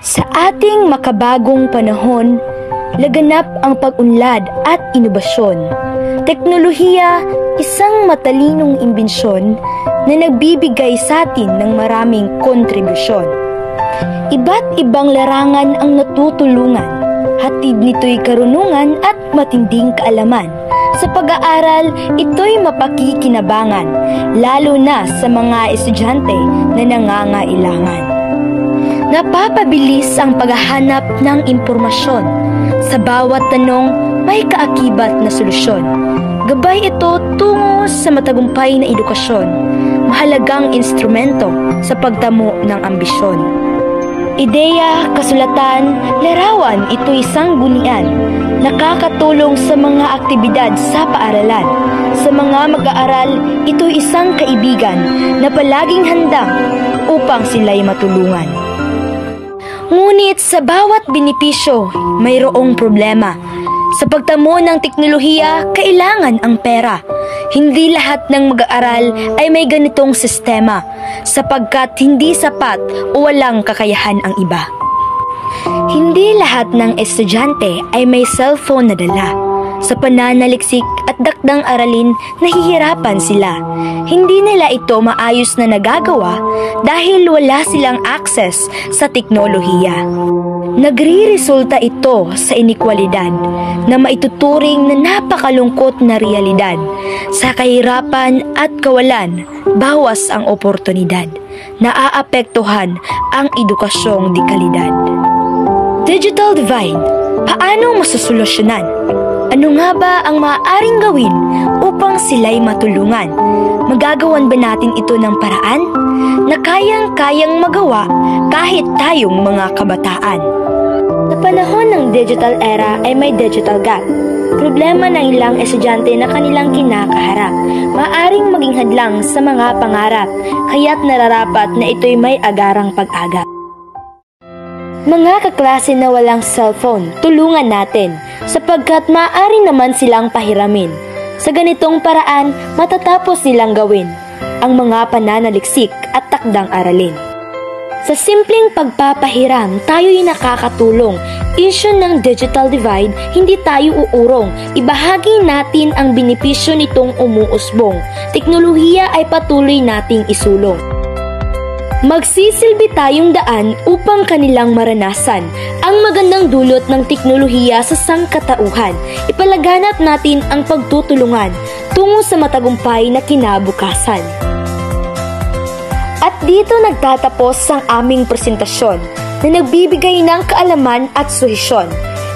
Sa ating makabagong panahon, laganap ang pag-unlad at inobasyon. Teknolohiya, isang matalinong imbensyon na nagbibigay sa atin ng maraming kontribusyon. Iba't ibang larangan ang natutulungan, hatid nito'y karunungan at matinding kaalaman. Sa pag-aaral, ito'y mapakikinabangan, lalo na sa mga estudyante na nangangailangan. Napapabilis ang paghahanap ng impormasyon. Sa bawat tanong, may kaakibat na solusyon. Gabay ito tungo sa matagumpay na edukasyon, mahalagang instrumento sa pagtamo ng ambisyon. Ideya, kasulatan, larawan, ito isang gunian. Nakakatulong sa mga aktibidad sa paaralan. Sa mga mag-aaral, ito isang kaibigan na palaging handang upang sila'y matulungan. Ngunit sa bawat benepisyo, mayroong problema. Sa pagtamo ng teknolohiya, kailangan ang pera. Hindi lahat ng mag-aaral ay may ganitong sistema, sapagkat hindi sapat o walang kakayahan ang iba. Hindi lahat ng estudyante ay may cellphone na dala. Sa pananaliksik at dakdang aralin, nahihirapan sila. Hindi nila ito maayos na nagagawa dahil wala silang access sa teknolohiya. Nagre-resulta ito sa inikwalidad na maituturing na napakalungkot na realidad. Sa kahirapan at kawalan, bawas ang oportunidad. Naaapektuhan ang edukasyong di kalidad. Digital divide, paano masusolusyonan? Ano nga ba ang maaaring gawin upang sila'y matulungan? Magagawan ba natin ito ng paraan na kayang-kayang magawa kahit tayong mga kabataan? Sa panahon ng digital era ay may digital gap. Problema ng ilang estudyante na kanilang kinakaharap. Maaring maging hadlang sa mga pangarap, kaya't nararapat na ito'y may agarang pag-agap. Mga kaklase na walang cellphone, tulungan natin sapagkat maaari naman silang pahiramin. Sa ganitong paraan, matatapos nilang gawin ang mga pananaliksik at takdang aralin. Sa simpleng pagpapahiram, tayo'y nakakatulong. Isyu ng digital divide, hindi tayo uurong. Ibahagi natin ang benepisyo nitong umuusbong. Teknolohiya ay patuloy nating isulong. Magsisilbi tayong daan upang kanilang maranasan ang magandang dulot ng teknolohiya sa sangkatauhan. Ipalaganap natin ang pagtutulungan tungo sa matagumpay na kinabukasan. At dito nagtatapos ang aming presentasyon na nagbibigay ng kaalaman at suhesyon.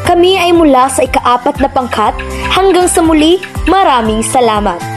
Kami ay mula sa ika-4 na pangkat. Hanggang sa muli, maraming salamat.